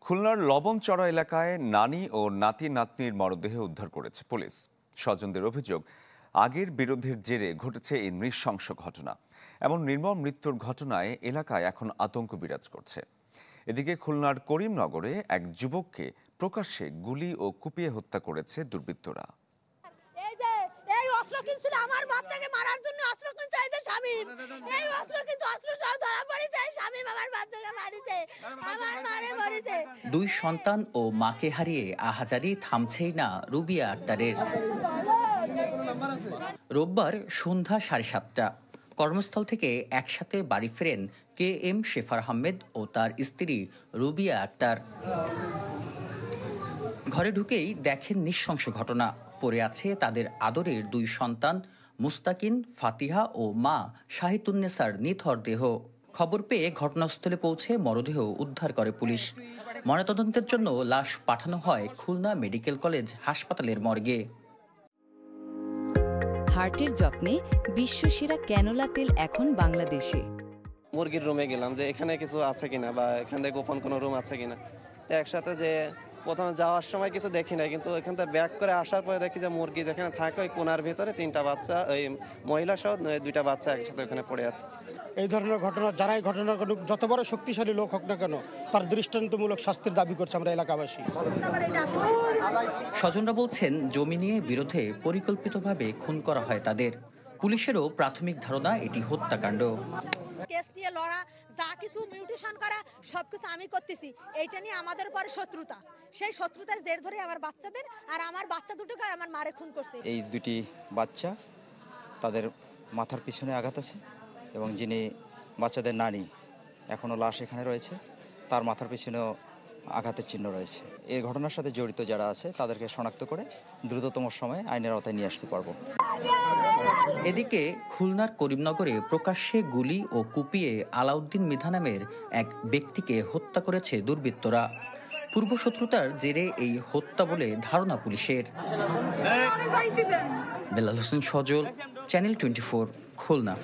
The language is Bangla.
খুলনার লবণচড়া এলাকায় নানি ও নাতি নাতনির মরদেহ উদ্ধার করেছে পুলিশ। স্বজনদের অভিযোগ, আগের বিরোধের জেরে ঘটেছে এই নৃশংস ঘটনা। এমন নির্মম মৃত্যুর ঘটনায় এলাকায় এখন আতঙ্ক বিরাজ করছে। এদিকে খুলনার করিমনগরে এক যুবককে প্রকাশ্যে গুলি ও কুপিয়ে হত্যা করেছে দুর্বৃত্তরা। দুই সন্তান ও মাকে হারিয়ে আহাজারি থামছেই না রুবিয়া আক্তারের। রোববার সন্ধ্যা 7:30 কর্মস্থল থেকে একসাথে বাড়ি ফেরেন KM শেফার আহমেদ ও তার স্ত্রী রুবিয়া আক্তার। ঘরে ঢুকেই দেখেন নৃশংস ঘটনা। পড়ে আছে তাদের আদরের দুই সন্তান মুস্তাকিন, ফাতিহা ও মা শাহিতুন্নেসার নিথর দেহ। খবর পেয়ে ঘটনাস্থলে পৌঁছে মরদেহ উদ্ধার করে পুলিশ। ময়নাতদন্তের জন্য লাশ পাঠানো হয় খুলনা মেডিকেল কলেজ হাসপাতালের মর্গে। হার্টের যত্নে বিশ্বসেরা ক্যানোলা তেল এখন বাংলাদেশে। মুরগির রুমে গেলাম যে এখানে কিছু আছে কিনা বা এখানে গোপন কোনো রুম আছে কিনা। তো একসাথে যে প্রথমে যাওয়ার সময় কিছু দেখি না, কিন্তু এখান থেকে ব্যাক করে আসার পরে দেখি যে মুরগি যেখানে থাকে ওই কোনার ভিতরে 3টা বাচ্চা, ওই মহিলা সহ 2টা বাচ্চা একসাথে ওখানে পড়ে আছে। এই ধরনের ঘটনা যারাই ঘটনা করুক, যত বড় শক্তিশালী লোক হোক না কেন, তার দৃষ্টান্তমূলক শাস্তির দাবি করছে আমরা এলাকাবাসী। স্বজনরা বলছেন, জমি নিয়ে বিরোধে পরিকল্পিতভাবে খুন করা হয় তাদের। পুলিশেরও প্রাথমিক ধারণা এটি হত্যাকাণ্ড। কেস নিয়ে লড়া, যা কিছু মিউটেশন করা সবকিছু আমি করতেছি, এইটা নিয়ে আমাদের পরে শত্রুতা, সেই শত্রুতার জের ধরে আমার বাচ্চাদের আর আমার বাচ্চা দুটোকে আর আমার মারে খুন করছে। এই দুটি বাচ্চা, তাদের মাথার পিছনে আঘাত আছে এবং যিনি বাচ্চাদের নানি, এখনো লাশ এখানে রয়েছে, তার মাথার পিছনেও আঘাতের চিহ্ন রয়েছে। এই ঘটনার সাথে জড়িত যারা আছে তাদেরকে শনাক্ত করে দ্রুততম সময়ে আইনের আওতায় নিয়ে আসতে পারবো। এদিকে খুলনার করিমনগরে প্রকাশ্যে গুলি ও কুপিয়ে আলাউদ্দিন মৃধা নামের এক ব্যক্তিকে হত্যা করেছে দুর্বৃত্তরা। পূর্বশত্রুতার জেরে এই হত্যা বলে ধারণা পুলিশের। বেলাল হোসেন সজল, চ্যানেল 24, খুলনা।